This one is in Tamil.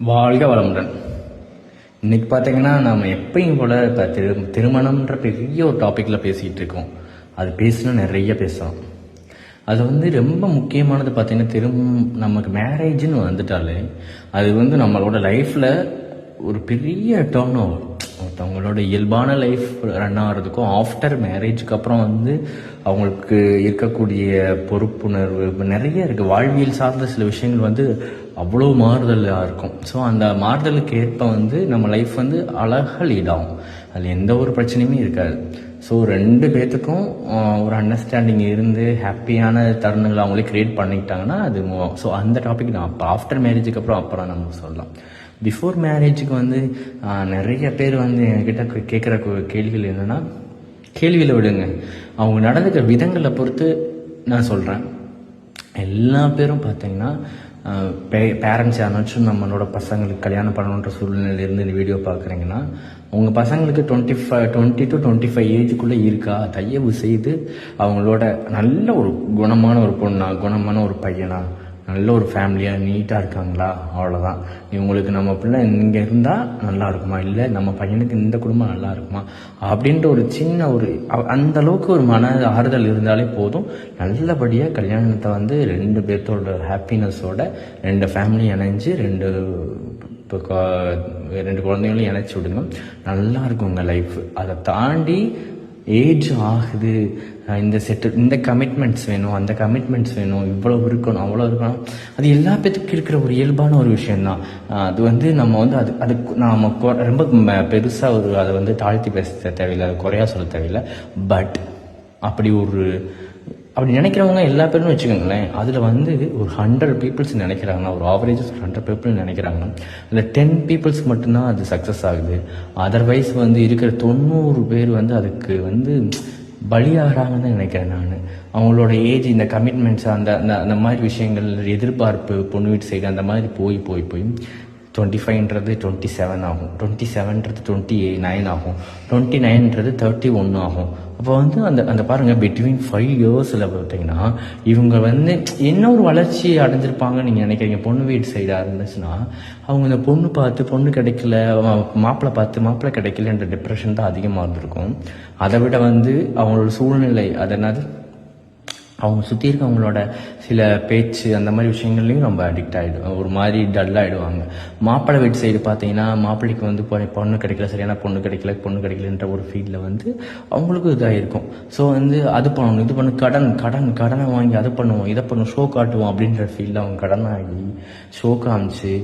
வாழ்க வளமுடன். இன்னைக்கு பார்த்தீங்கன்னா நம்ம எப்பயும் போல இப்போ திருமணம்ன்ற பெரிய ஒரு டாப்பிக்கில் பேசிகிட்டு இருக்கோம். அது பேசினா நிறைய பேசலாம். அது வந்து ரொம்ப முக்கியமானது பார்த்தீங்கன்னா நமக்கு மேரேஜ்னு வந்துட்டாலே அது வந்து நம்மளோட லைஃப்பில் ஒரு பெரிய டேர்ன் ஓவர். ஒருத்தவங்களோட இயல்பான லைஃப் ரன் ஆகிறதுக்கும் ஆஃப்டர் மேரேஜுக்கு அப்புறம் வந்து அவங்களுக்கு இருக்கக்கூடிய பொறுப்புணர்வு நிறைய இருக்குது. வாழ்வியல் சார்ந்த சில விஷயங்கள் வந்து அவ்வளோ மாறுதலாக இருக்கும். ஸோ அந்த மாறுதலுக்கு ஏற்ப வந்து நம்ம லைஃப் வந்து அழகாக லீட் ஆகும். அதில் எந்த ஒரு பிரச்சனையுமே இருக்காது. ஸோ ரெண்டு பேர்த்துக்கும் ஒரு அண்டர்ஸ்டாண்டிங் இருந்து ஹாப்பியான தருணங்களை அவங்களே க்ரியேட் பண்ணிக்கிட்டாங்கன்னா அது ஸோ அந்த டாபிக் நான் அப்போ ஆஃப்டர் மேரேஜுக்கு அப்புறம் நம்ம சொல்லலாம். பிஃபோர் மேரேஜுக்கு வந்து நிறைய பேர் வந்து என்கிட்ட கேட்குற கேள்விகள் என்னென்னா, கேள்வியில் விடுங்க, அவங்க நடந்துக்கிற விதங்களை பொறுத்து நான் சொல்கிறேன். எல்லா பேரும் பார்த்தீங்கன்னா பேரண்ட்ஸ் யாராச்சும் நம்மளோட பசங்களுக்கு கல்யாணம் பண்ணணுன்ற சூழ்நிலையிலேருந்து இந்த வீடியோ பார்க்குறீங்கன்னா, உங்கள் பசங்களுக்கு 20 to 25 ஏஜுக்குள்ளே இருக்கா, தயவு செய்து அவங்களோட நல்ல ஒரு குணமான ஒரு பொண்ணா, குணமான ஒரு பையனா, நல்ல ஒரு ஃபேமிலியாக நீட்டாக இருக்காங்களா, அவ்வளோதான். இவங்களுக்கு நம்ம பிள்ளை இங்கே இருந்தால் நல்லா இருக்குமா, இல்லை நம்ம பையனுக்கு இந்த குடும்பம் நல்லா இருக்குமா அப்படின்ற ஒரு சின்ன ஒரு அந்த அளவுக்கு ஒரு மன ஆறுதல் இருந்தாலே போதும். நல்லபடியாக கல்யாணத்தை வந்து ரெண்டு பேர்த்தோட ஹாப்பினஸோட ரெண்டு ஃபேமிலி இணைஞ்சு ரெண்டு குழந்தைங்களும் இணைச்சி விடுங்க. நல்லா இருக்கும் உங்கள் லைஃப். அதை தாண்டி ஏஜ் ஆகுது, இந்த கமிட்மெண்ட்ஸ் வேணும், அந்த கமிட்மெண்ட்ஸ் வேணும், இவ்வளோ இருக்கணும், அவ்வளோ இருக்கணும், அது எல்லா பேத்துக்கும் இருக்கிற ஒரு இயல்பான ஒரு விஷயந்தான். அது வந்து நம்ம வந்து அதுக்கு நாம் ரொம்ப பெருசாக அதை வந்து தாழ்த்தி பேச தேவையில்லை, அது குறையா சொல்ல தேவையில்லை. பட் அப்படி நினைக்கிறவங்க எல்லா பேரும் வச்சுக்கோங்களேன், அதில் வந்து ஒரு 100 பீப்புள்ஸ் நினைக்கிறாங்கன்னா, ஒரு ஆவரேஜ் 100 பீப்புள் நினைக்கிறாங்கன்னா, அதில் 10 பீப்புள்ஸ்க்கு மட்டும்தான் அது சக்ஸஸ் ஆகுது. அதர்வைஸ் வந்து இருக்கிற 90 பேர் வந்து அதுக்கு வந்து பலியாகிறாங்கன்னு நினைக்கிறேன் நான். அவங்களோட ஏஜ், இந்த கமிட்மெண்ட்ஸ், அந்த மாதிரி விஷயங்கள், எதிர்பார்ப்பு, பொண்ணு வீட்டு சைடு அந்த மாதிரி போய் 25ன்றது 27 ஆகும், 27ன்றது 29 ஆகும், 29ன்றது 31 ஆகும். அப்போ வந்து அந்த பாருங்கள், பிட்வீன் 5 இயர்ஸில் பார்த்தீங்கன்னா இவங்க வந்து என்ன ஒரு வளர்ச்சி அடைஞ்சிருப்பாங்கன்னு நீங்கள் நினைக்கிறீங்க. பொண்ணு வீட்டு சைடாக இருந்துச்சுன்னா அவங்க இந்த பொண்ணு பார்த்து பொண்ணு கிடைக்கல, மாப்பிள்ளை பார்த்து மாப்பிள்ளை கிடைக்கலன்ற டிப்ரெஷன் தான் அதிகமாக இருந்திருக்கும். அதை விட வந்து அவங்களோட சூழ்நிலை, அதனால அவங்க சுற்றி இருக்க அவங்களோட சில பேச்சு அந்த மாதிரி விஷயங்கள்லையும் ரொம்ப அடிக்ட் ஆகிடும், ஒரு மாதிரி டல்லாகிடுவாங்க. மாப்பிள்ளை வீட்டு சைடு பார்த்தீங்கன்னா மாப்பிள்ளைக்கு வந்து பொண்ணு கிடைக்கல, சரியான பொண்ணு கிடைக்கலன்ற ஒரு ஃபீல்டில் வந்து அவங்களுக்கும் இதாக இருக்கும். ஸோ வந்து அது பண்ணணும், இது பண்ணு, கடனை வாங்கி அதை பண்ணுவோம், இதை பண்ணுவோம், ஷோ காட்டுவோம் அப்படின்ற ஃபீல்டில் அவங்க கடனாகி ஷோ காமிச்சு